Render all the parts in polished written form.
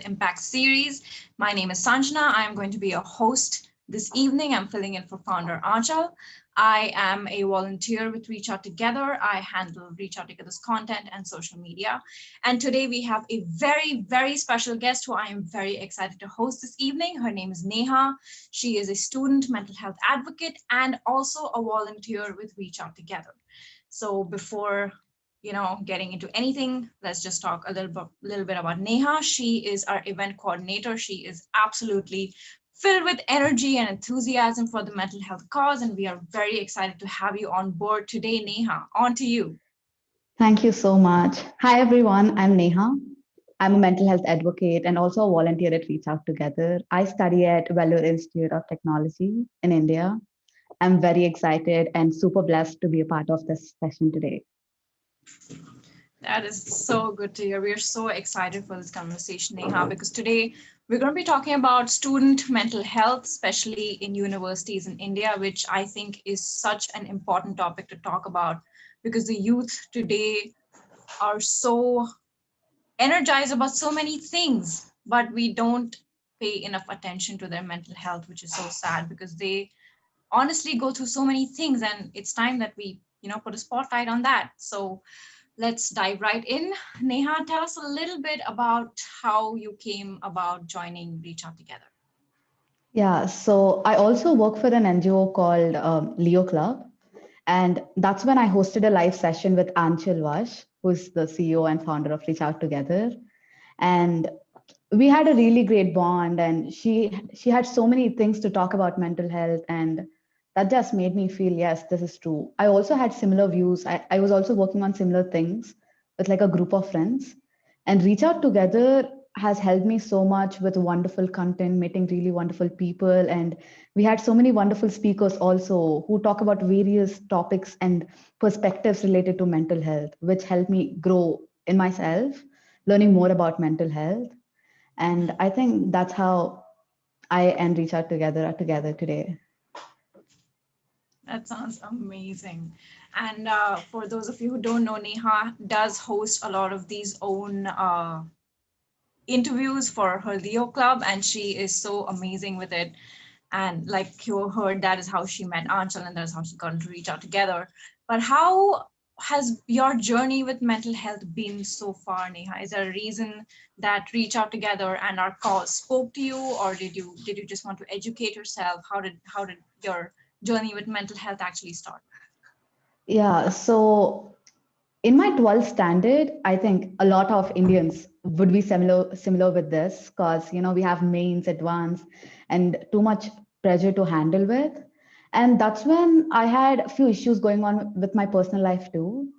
Impact series. My name is Sanjana. I am going to be a host this evening. I'm filling in for founder Anchal. I am a volunteer with Reach Out Together. I handle Reach Out Together's content and social media. And today we have a very special guest who I am very excited to host this evening. Her name is Neha. She is a student mental health advocate and also a volunteer with Reach Out Together. So before getting into anything, let's just talk a little bit about Neha. She is our event coordinator. She is absolutely filled with energy and enthusiasm for the mental health cause, and we are very excited to have you on board today. Neha, on to you. Thank you so much. Hi, everyone. I'm Neha. I'm a mental health advocate and also a volunteer at Reach Out Together. I study at Vellore Institute of Technology in India. I'm very excited and super blessed to be a part of this session today. That is so good to hear. We are so excited for this conversation, Neha, because today we're going to be talking about student mental health, especially in universities in India, which I think is such an important topic to talk about because the youth today are so energized about so many things, but we don't pay enough attention to their mental health, which is so sad because they honestly go through so many things, and it's time that we, put a spotlight on that. So let's dive right in. Neha, tell us a little bit about how you came about joining Reach Out Together. Yeah, so I also work for an NGO called Leo Club. And that's when I hosted a live session with Anchal Vash, who's the CEO and founder of Reach Out Together. And we had a really great bond, and she had so many things to talk about mental health, and that just made me feel, yes, this is true. I also had similar views. I was also working on similar things with like a group of friends, and Reach Out Together has helped me so much with wonderful content, meeting really wonderful people. And we had so many wonderful speakers also who talk about various topics and perspectives related to mental health, which helped me grow in myself, learning more about mental health. And I think that's how I and Reach Out Together are together today. That sounds amazing. And for those of you who don't know, Neha does host a lot of these own interviews for her Leo Club, and she is so amazing with it. And like you heard, that is how she met Anchal, and that is how she got to Reach Out Together. But how has your journey with mental health been so far, Neha? Is there a reason that Reach Out Together and our cause spoke to you, or did you just want to educate yourself? How did your journey with mental health actually start? Yeah, so in my 12th standard, I think a lot of Indians would be similar with this because we have mains, advanced, and too much pressure to handle with. And that's when I had a few issues going on with my personal life too.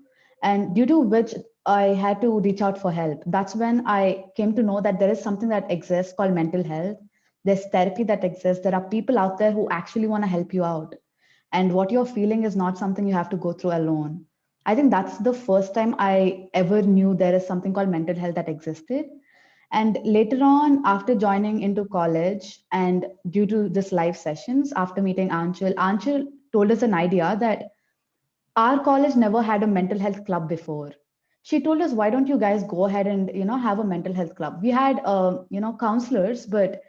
And due to which I had to reach out for help. That's when I came to know that there is something that exists called mental health. There's therapy that exists. There are people out there who actually want to help you out. And what you're feeling is not something you have to go through alone. I think that's the first time I ever knew there is something called mental health that existed. And later on, after joining into college and due to this live sessions, after meeting Anchal told us an idea that our college never had a mental health club before. She told us, why don't you guys go ahead and have a mental health club? We had counselors, but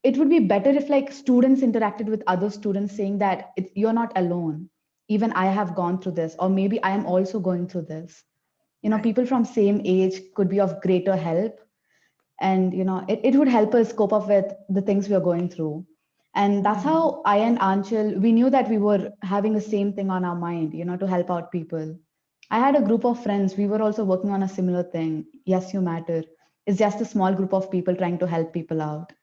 it would be better if like students interacted with other students saying that you're not alone, even I have gone through this, or maybe I am also going through this. Right. People from same age could be of greater help, and it would help us cope up with the things we are going through. And that's Mhm. how I and Anchal, we knew that we were having the same thing on our mind, to help out people. I had a group of friends, we were also working on a similar thing. Yes, you matter. It's just a small group of people trying to help people out.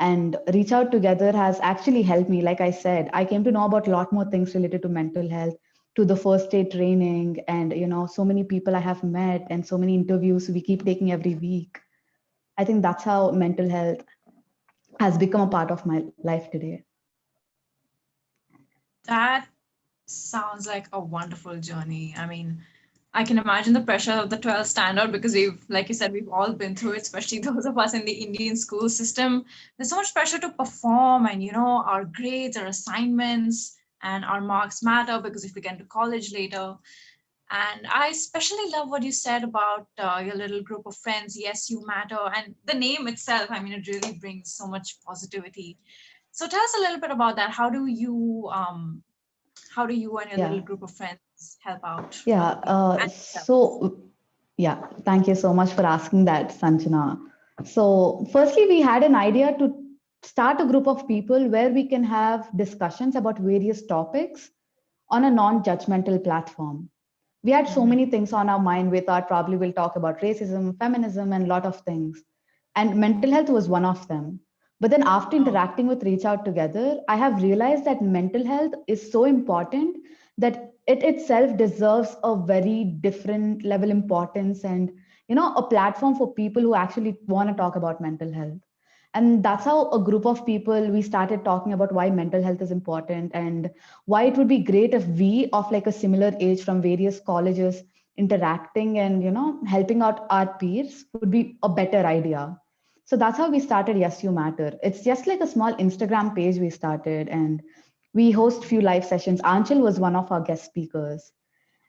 And Reach Out Together has actually helped me. Like I said, I came to know about a lot more things related to mental health, to the first aid training, and so many people I have met and so many interviews we keep taking every week. I think that's how mental health has become a part of my life today. That sounds like a wonderful journey. I mean, I can imagine the pressure of the 12th standard because like you said, we've all been through it, especially those of us in the Indian school system. There's so much pressure to perform, and our grades, our assignments, and our marks matter because if we get into college later. And I especially love what you said about your little group of friends. Yes, you matter. And the name itself, I mean, it really brings so much positivity. So tell us a little bit about that. How do you and your little Yeah. group of friends help out Yeah. other people and yourself? Yeah, thank you so much for asking that, Sanjana. So, firstly, we had an idea to start a group of people where we can have discussions about various topics on a non judgmental platform. We had so Mhm. many things on our mind. We thought probably we'll talk about racism, feminism, and a lot of things. And mental health was one of them. But then after Oh. interacting with Reach Out Together, I have realized that mental health is so important that it itself deserves a very different level importance and a platform for people who actually want to talk about mental health. And that's how a group of people we started talking about why mental health is important and why it would be great if we of like a similar age from various colleges interacting and helping out our peers would be a better idea. So that's how we started Yes You Matter. It's just like a small Instagram page we started, and we host few live sessions. Anchal was one of our guest speakers,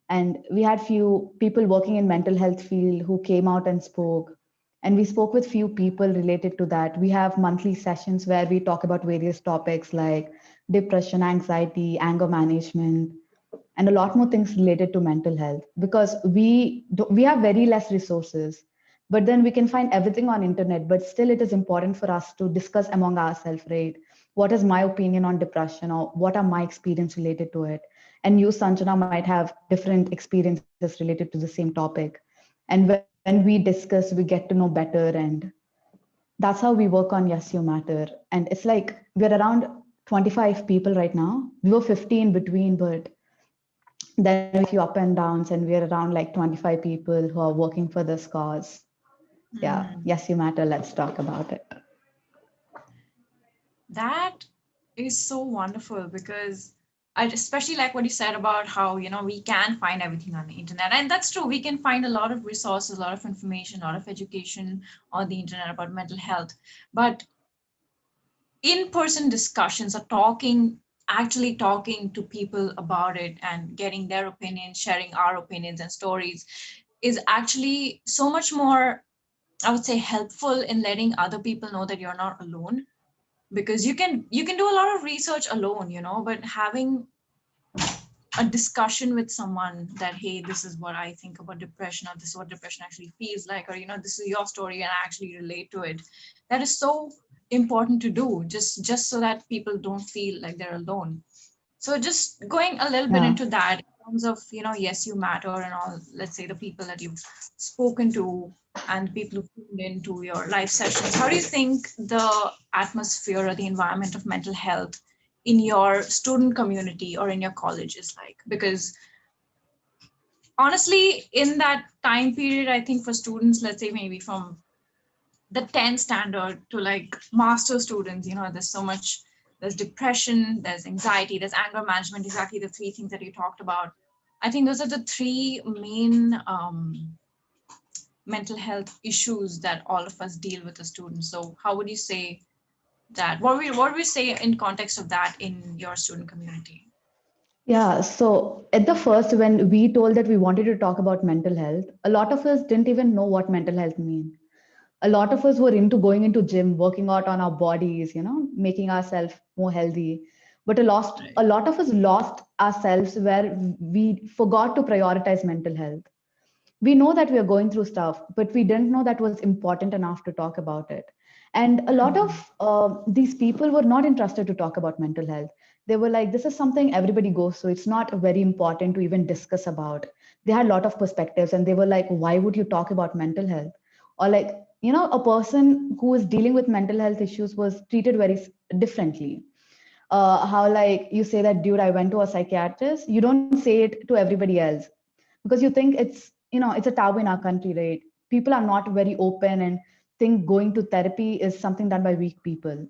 and we had few people working in mental health field who came out and spoke, and we spoke with few people related to that. We have monthly sessions where we talk about various topics like depression, anxiety, anger management, and a lot more things related to mental health, because we have very less resources, but then we can find everything on internet, but still it is important for us to discuss among ourselves, right? What is my opinion on depression, or what are my experience related to it? And you, Sanjana, might have different experiences related to the same topic, and when we discuss we get to know better, and that's how we work on Yes You Matter. And it's like we're around 25 people right now. We were 50 in between, but then we have few up and downs, and we're around like 25 people who are working for this cause. Yeah, Mhm. Yes You Matter. Let's talk about it. That is so wonderful because I especially like what you said about how, we can find everything on the internet. And that's true. We can find a lot of resources, a lot of information, a lot of education on the internet about mental health. But in-person discussions or actually talking to people about it and getting their opinions, sharing our opinions and stories is actually so much more, I would say, helpful in letting other people know that you're not alone, because you can do a lot of research alone, but having a discussion with someone that, hey, this is what I think about depression, or this is what depression actually feels like, or this is your story and I actually relate to it, that is so important to do, just so that people don't feel like they're alone. So just going a little bit Yeah. into that in terms of, Yes You Matter and all, let's say the people that you've spoken to and people who tuned into your live sessions, how do you think the atmosphere or the environment of mental health in your student community or in your college is like? Because honestly, in that time period, I think for students, let's say maybe from the 10th standard to like master students, there's so much, there's depression, there's anxiety, there's anger management, exactly the three things that you talked about. I think those are the three main mental health issues that all of us deal with as students. So how would you say that, what would we say in context of that in your student community? Yeah, so at the first, when we told that we wanted to talk about mental health, a lot of us didn't even know what mental health mean. A lot of us were into going into gym, working out on our bodies, making ourselves more healthy. But a Right. lot of us lost ourselves where we forgot to prioritize mental health. We know that we are going through stuff, but we didn't know that was important enough to talk about it. And a lot Mhm. of these people were not interested to talk about mental health. They were like, this is something everybody goes through, it's not very important to even discuss about. They had a lot of perspectives, and they were like, why would you talk about mental health? Or like, a person who is dealing with mental health issues was treated very differently. How like you say that, dude, I went to a psychiatrist, you don't say it to everybody else, because you think it's a taboo in our country, right? People are not very open and think going to therapy is something done by weak people,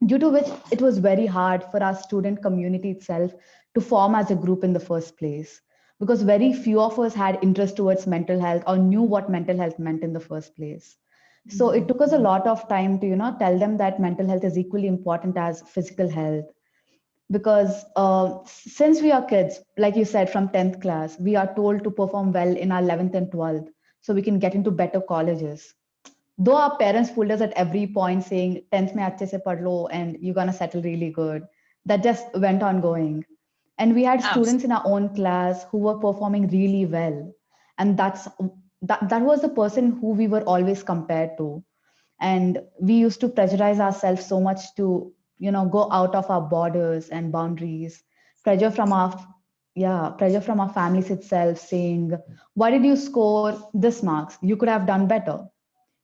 due to which it was very hard for our student community itself to form as a group in the first place, because very few of us had interest towards mental health or knew what mental health meant in the first place. So it took us a Mhm. lot of time to tell them that mental health is equally important as physical health. because since we are kids, like you said, from 10th class, we are told to perform well in our 11th and 12th so we can get into better colleges. Though our parents pulled us at every point saying 10th mein achhe se pad lo and you're going to settle really good. That just went on going. And we had students in our own class who were performing really well. And that was the person who we were always compared to. And we used to pressurize ourselves so much to, go out of our borders and boundaries. Pressure from our pressure from our families itself saying, why did you score this marks? You could have done better.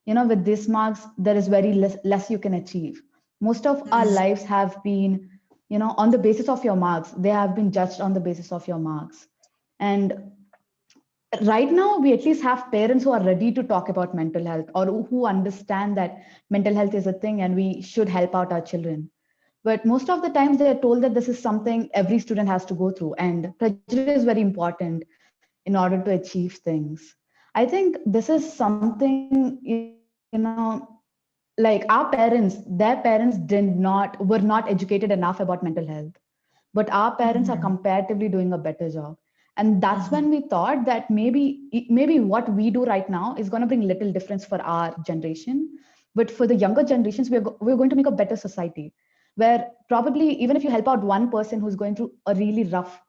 With these marks there is very less you can achieve. Most of our absolutely. lives have been, on the basis of your marks. They have been judged on the basis of your marks. And right now we at least have parents who are ready to talk about mental health, or who understand that mental health is a thing and we should help out our children. But most of the times they are told that this is something every student has to go through, and pressure is very important in order to achieve things. I think this is something, like our parents, their parents were not educated enough about mental health, but our parents are comparatively Mhm, doing a better job. And that's when we thought mhm, that maybe what we do right now is going to bring little difference for our generation, but for the younger generations we're going to make a better society, where probably even if you help out one person who's going through a really rough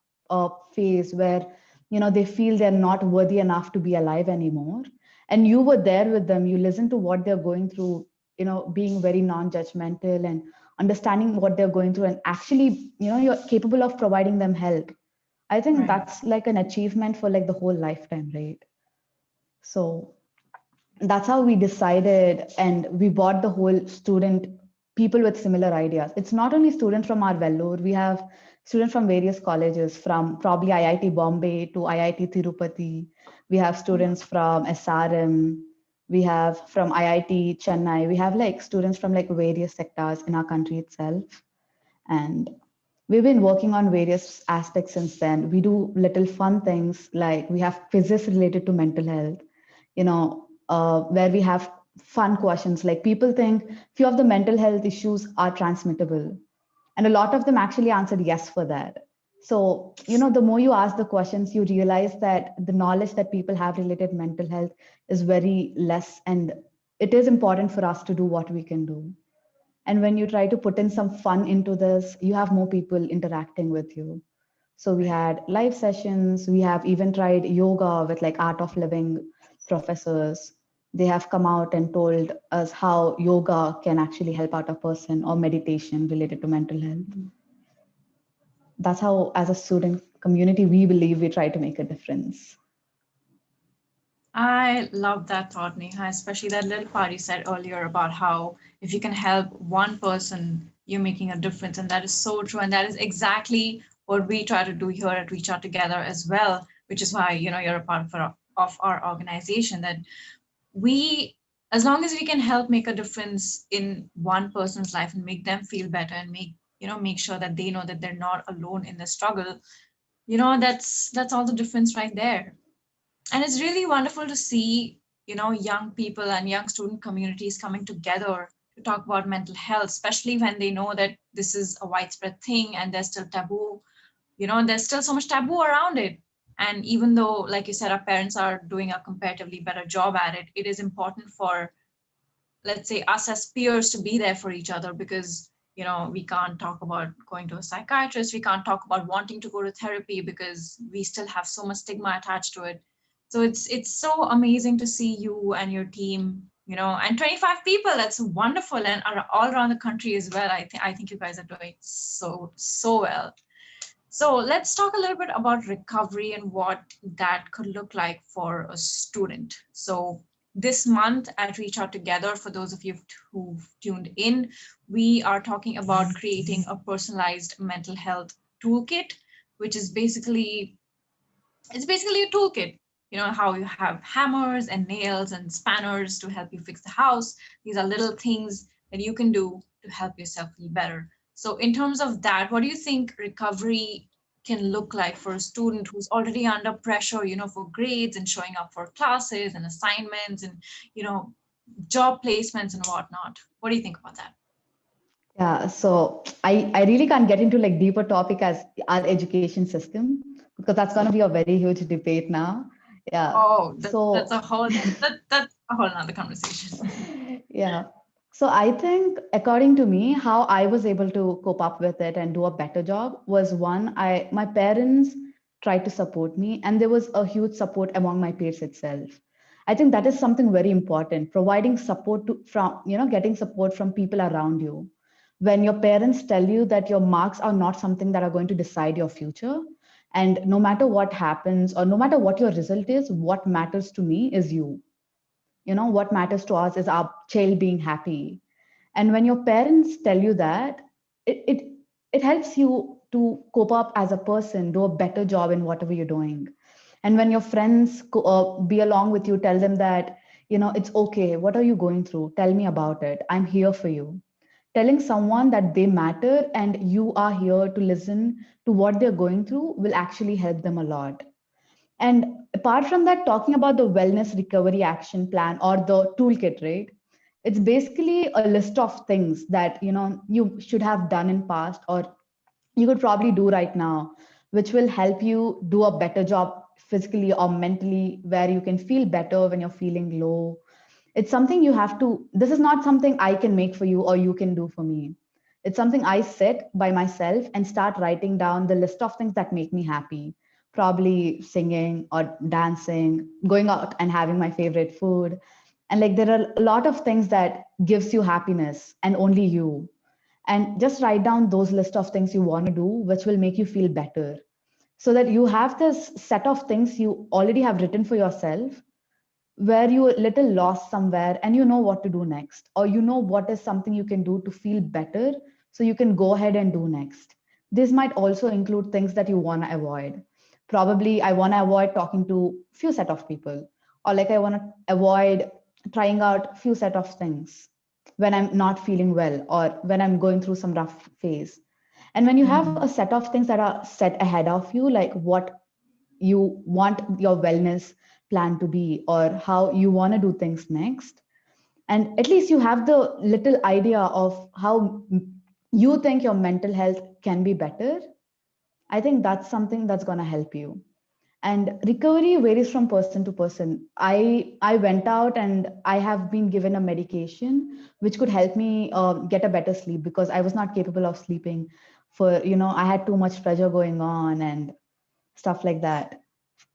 phase, where they feel they're not worthy enough to be alive anymore, and you were there with them, you listen to what they're going through, being very non-judgmental and understanding what they're going through, and actually you're capable of providing them help. I think right, that's like an achievement for like the whole lifetime, right? So that's how we decided, and we bought the whole student, people with similar ideas. It's not only students from our Vellore, we have students from various colleges, from probably IIT Bombay to IIT Tirupati. We have students from SRM. We have from IIT Chennai. We have like students from like various sectors in our country itself. And we've been working on various aspects since then. We do little fun things, like we have quizzes related to mental health, where we have fun questions. Like, people think few of the mental health issues are transmittable, and a lot of them actually answered yes for that. So, the more you ask the questions, you realize that the knowledge that people have related mental health is very less, and it is important for us to do what we can do. And when you try to put in some fun into this, you have more people interacting with you. So we right. had live sessions. We have even tried yoga with like art of living professors. They have come out and told us how yoga can actually help out a person, or meditation related to mental health. That's how, as a student community, we believe we try to make a difference. I love that thought, Neha, especially that little part you said earlier about how if you can help one person, you're making a difference. And that is so true. And that is exactly what we try to do here at Reach Out Together as well, which is why, you're a part of our organization, that we, as long as we can help make a difference in one person's life and make them feel better and make sure that they know that they're not alone in the struggle, that's all the difference right there. And it's really wonderful to see young people and young student communities coming together to talk about mental health, especially when they know that this is a widespread thing and there's still taboo. There's still so much taboo around it. And even though, like you said, our parents are doing a comparatively better job at it, it is important for, let's say, us as peers to be there for each other, because we can't talk about going to a psychiatrist, we can't talk about wanting to go to therapy because we still have so much stigma attached to it. So it's so amazing to see you and your team, and 25 people. That's wonderful, and are all around the country as well. I think you guys are doing so well. So let's talk a little bit about recovery and what that could look like for a student. So this month at Reach Out Together, for those of you who've tuned in, we are talking about creating a personalized mental health toolkit, which is basically a toolkit. How you have hammers and nails and spanners to help you fix the house. These are little things that you can do to help yourself feel better. So in terms of that, what do you think recovery can look like for a student who's already under pressure, for grades and showing up for classes and assignments and, you know, job placements and whatnot? What do you think about that? Yeah, so I really can't get into like deeper topic as our education system because that's going to be a very huge debate now. Yeah. Oh, that's a So whole that's a whole another conversation. yeah. So I think according to me, how I was able to cope up with it and do a better job was one, I my parents tried to support me and there was a huge support among my peers itself. I think that is something very important, providing support to from, getting support from people around you. When your parents tell you that your marks are not something that are going to decide your future, and no matter what happens or no matter what your result is, what matters to me is you. What matters to us is our child being happy. And when your parents tell you that, it helps you to cope up as a person, do a better job in whatever you're doing. And when your friends be along with you, tell them that, it's okay, what are you going through, tell me about it, I'm here for you. Telling someone that they matter and you are here to listen to what they're going through will actually help them a lot. And apart from that, talking about the wellness recovery action plan or the toolkit, right? It's basically a list of things that you should have done in past or you could probably do right now, which will help you do a better job physically or mentally, where you can feel better when you're feeling low. It's something you have to, this is not something I can make for you or you can do for me. It's something I sit by myself and start writing down the list of things that make me happy. Probably singing or dancing, going out and having my favorite food. And like there are a lot of things that gives you happiness and only you. And just write down those list of things you want to do, which will make you feel better. So that you have this set of things you already have written for yourself where you a little lost somewhere and you know what to do next, or you know what is something you can do to feel better so you can go ahead and do next. This might also include things that you want to avoid. Probably I want to avoid talking to few set of people, or like I want to avoid trying out few set of things when I'm not feeling well or when I'm going through some rough phase. And when you have a Mhm. set of things that are set ahead of you, like what you want your wellness plan to be or how you want to do things next, and at least you have the little idea of how you think your mental health can be better. I think that's something that's going to help you. And recovery varies from person to person. I went out and I have been given a medication which could help me get a better sleep because I was not capable of sleeping for, I had too much pressure going on and stuff like that.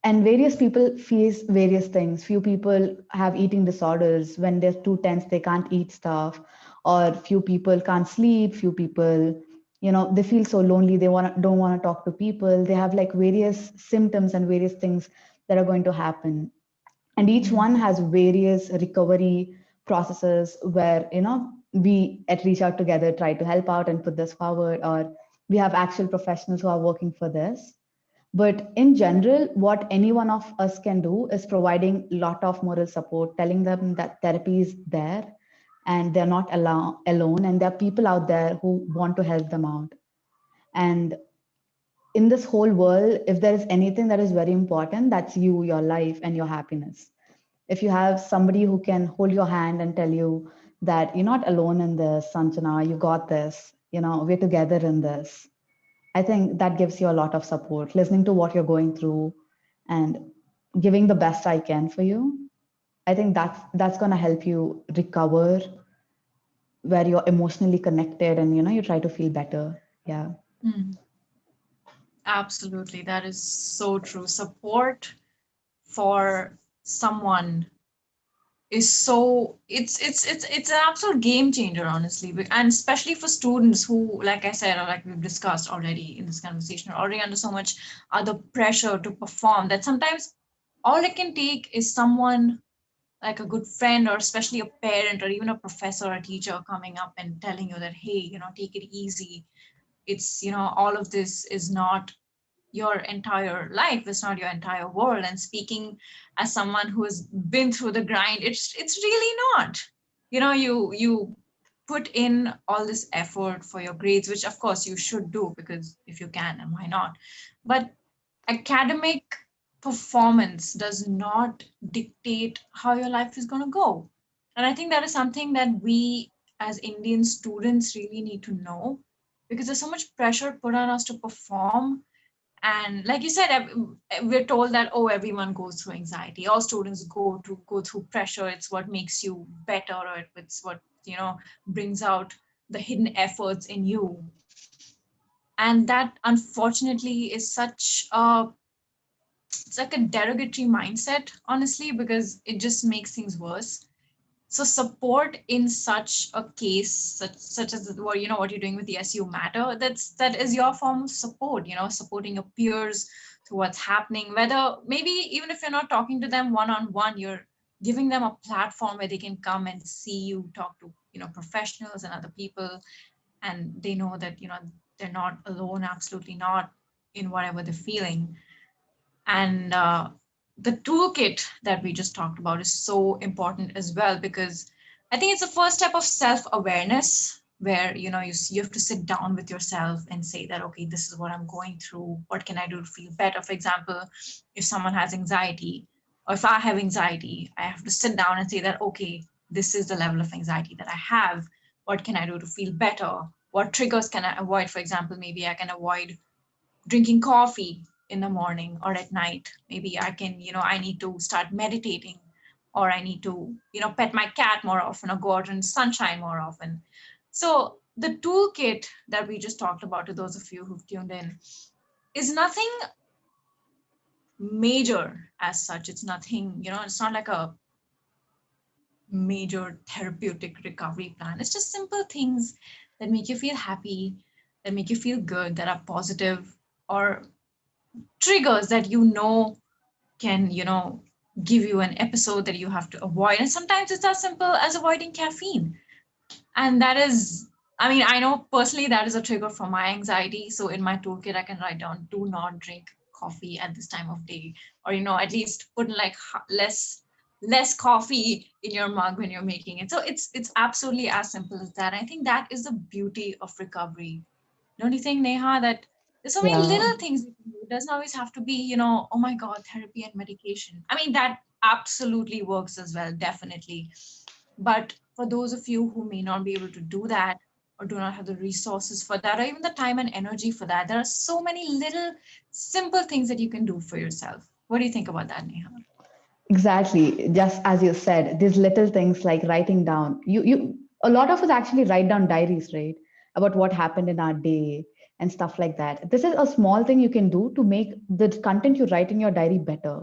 And various people face various things. Few people have eating disorders. When they're too tense they can't eat stuff, or few people can't sleep. Few people, they feel so lonely, they don't want to talk to people. They have like various symptoms and various things that are going to happen, and each one Mhm. has various recovery processes where we at reach out together try to help out and put this forward, or we have actual professionals who are working for this. But in general, what any one of us can do is providing a lot of moral support, telling them that therapy is there and they're not alone, and there are people out there who want to help them out. And in this whole world, if there is anything that is very important, that's you, your life, and your happiness. If you have somebody who can hold your hand and tell you that you're not alone in this, Sanjana, you got this, we're together in this. I think that gives you a lot of support, listening to what you're going through and giving the best I can for you. I think that's going to help you recover where you're emotionally connected and you try to feel better. Yeah. Mm. Absolutely, that is so true. Support for someone is so it's an absolute game changer, honestly. And especially for students who, like I said, or like we've discussed already in this conversation, are already under so much other pressure to perform that sometimes all it can take is someone like a good friend, or especially a parent or even a professor or a teacher coming up and telling you that, hey, take it easy. It's, all of this is not your entire life, it's not your entire world. And speaking as someone who has been through the grind, it's really not. You put in all this effort for your grades, which of course you should do, because if you can, and why not. But academic performance does not dictate how your life is going to go. And I think that is something that we as Indian students really need to know, because there's so much pressure put on us to perform. And like you said, we're told that, oh, everyone goes through anxiety, all students go through pressure, it's what makes you better, or it's what, brings out the hidden efforts in you. And that unfortunately is such a, it's like a derogatory mindset, honestly, because it just makes things worse. So support in such a case, such as what, what you're doing with the SU matter, that is your form of support, supporting your peers to what's happening, whether maybe even if you're not talking to them one on one, you're giving them a platform where they can come and see you, talk to, professionals and other people, and they know that, they're not alone, absolutely not, in whatever they're feeling. And the toolkit that we just talked about is so important as well, because I think it's the first step of self awareness, where you have to sit down with yourself and say that, okay, this is what I'm going through, what can I do to feel better. For example, if someone has anxiety, or if I have anxiety, I have to sit down and say that, okay, this is the level of anxiety that I have, what can I do to feel better, what triggers can I avoid. For example, maybe I can avoid drinking coffee in the morning or at night. Maybe I can, I need to start meditating, or I need to, pet my cat more often, or go out in sunshine more often. So the toolkit that we just talked about, to those of you who've tuned in, is nothing major as such. It's nothing, it's not like a major therapeutic recovery plan. It's just simple things that make you feel happy, that make you feel good, that are positive, or triggers that can, give you an episode that you have to avoid. And sometimes it's as simple as avoiding caffeine. And that is, I mean, I know personally that is a trigger for my anxiety. So in my toolkit, I can write down, do not drink coffee at this time of day, or, at least put in like less coffee in your mug when you're making it. So it's absolutely as simple as that. I think that is the beauty of recovery. Don't you think, Neha, that there's so many Yeah, little things we can do? It doesn't always have to be, oh my God, therapy and medication. I mean, that absolutely works as well, definitely. But for those of you who may not be able to do that, or do not have the resources for that, or even the time and energy for that, there are so many little simple things that you can do for yourself. What do you think about that, Neha? exactly. Just as you said, these little things like writing down. A lot of us actually write down diaries, right? About what happened in our day and stuff like that. This is a small thing you can do to make the content you write in your diary better,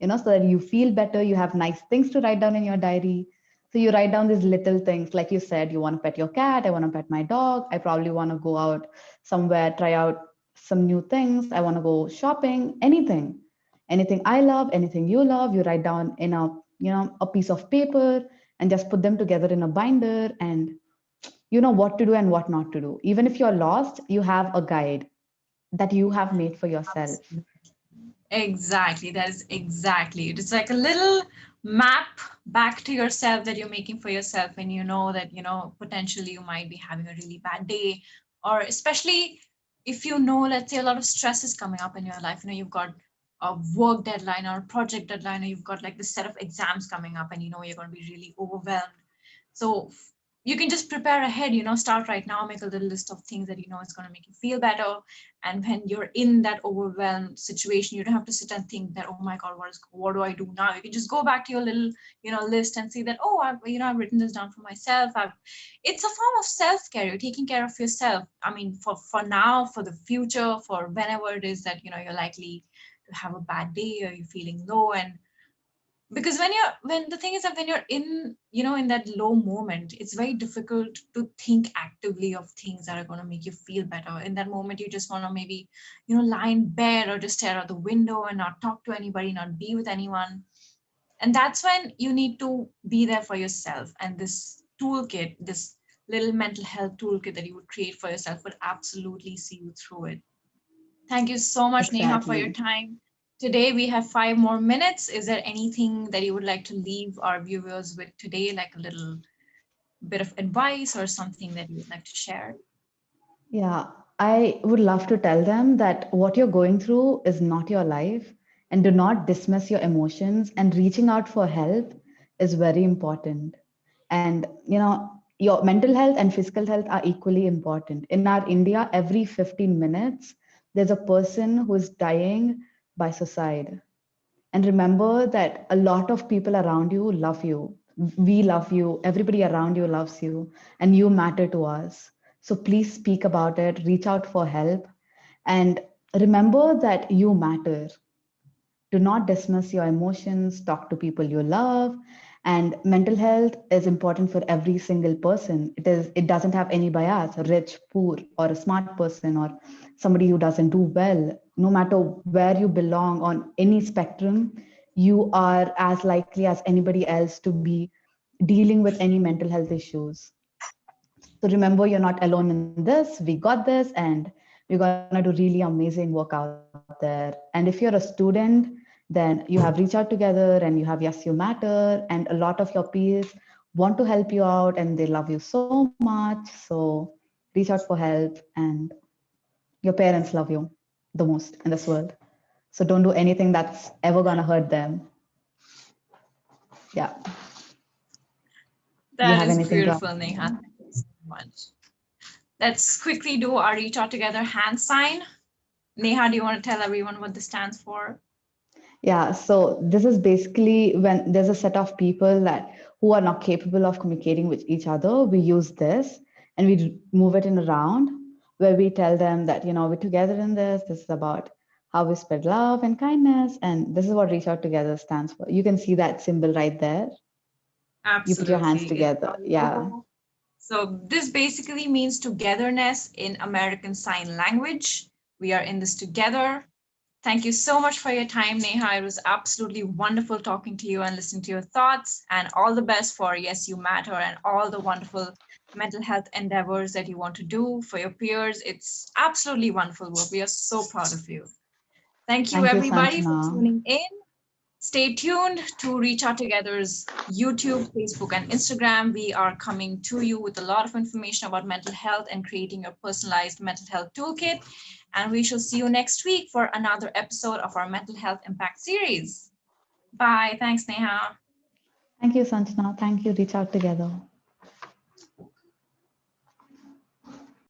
so that you feel better. You have nice things to write down in your diary. So you write down these little things, like you said, you want to pet your cat, I want to pet my dog, I probably want to go out somewhere, try out some new things, I want to go shopping, anything I love, anything you love, you write down in a piece of paper, and just put them together in a binder, and you know what to do and what not to do. Even if you're lost, you have a guide that you have made for yourself. Exactly. That is exactly it. It's like a little map back to yourself that you're making for yourself, and you know that, potentially you might be having a really bad day, or especially if let's say a lot of stress is coming up in your life, you've got a work deadline or a project deadline, or you've got like this set of exams coming up, and you're going to be really overwhelmed. So you can just prepare ahead, start right now, make a little list of things that it's going to make you feel better. And when you're in that overwhelmed situation, you don't have to sit and think that, oh my God, what do I do now? You can just go back to your little, list, and see that, oh, I've written this down for myself. It's a form of self-care. You're taking care of yourself. I mean, for now, for the future, for whenever it is that, you're likely to have a bad day, or you're feeling low. And because when the thing is that when you're in that low moment, it's very difficult to think actively of things that are going to make you feel better. In that moment, you just want to maybe lie in bed, or just stare out the window and not talk to anybody, not be with anyone. And that's when you need to be there for yourself. And this toolkit, this little mental health toolkit that you would create for yourself, would absolutely see you through it. Thank you so much, Neha, for your Exactly. time. Today we have 5 more minutes. Is there anything that you would like to leave our viewers with today, like a little bit of advice or something that you would like to share? Yeah, I would love to tell them that what you're going through is not your life, and do not dismiss your emotions, and reaching out for help is very important. And your mental health and physical health are equally important. In our India, every 15 minutes, there's a person who's dying by suicide. And remember that a lot of people around you love you. We love you. Everybody around you loves you. And you matter to us. So please speak about it, reach out for help. And remember that you matter. Do not dismiss your emotions, talk to people you love. And mental health is important for every single person. It doesn't have any bias, rich, poor, or a smart person, or somebody who doesn't do well. No matter where you belong on any spectrum, you are as likely as anybody else to be dealing with any mental health issues. So remember, you're not alone in this. We got this, and we're going to do really amazing work out there. And if you're a student, then you have Reach Out Together and you have Yes, You Matter, and a lot of your peers want to help you out and they love you so much. So reach out for help, and your parents love you the most in this world. So don't do anything that's ever going to hurt them. Yeah. Do you That have is anything to beautiful, add? Neha. Thank you so much. Let's quickly do our reach out together hand sign. Neha, do you want to tell everyone what this stands for? Yeah, so this is basically when there's a set of people that who are not capable of communicating with each other, we use this and we move it in around where we tell them that, we're together in this. This is about how we spread love and kindness. And this is what Reach Out Together stands for. You can see that symbol right there. You put your hands Absolutely. It's together. our Yeah. logo. So this basically means togetherness in American Sign Language. We are in this together. Thank you so much for your time, Neha. It was absolutely wonderful talking to you and listening to your thoughts. And all the best for Yes, You Matter and all the wonderful mental health endeavors that you want to do for your peers. It's absolutely wonderful work. We are so proud of you. Thank you, Thank you, everybody, for Sanjana. tuning in. Stay tuned to Reach Out Together's YouTube, Facebook, and Instagram. We are coming to you with a lot of information about mental health and creating your personalized mental health toolkit. And we shall see you next week for another episode of our Mental Health Impact series. Bye. Thanks, Neha. Thank you, Sanjana. Thank you. Reach Out Together.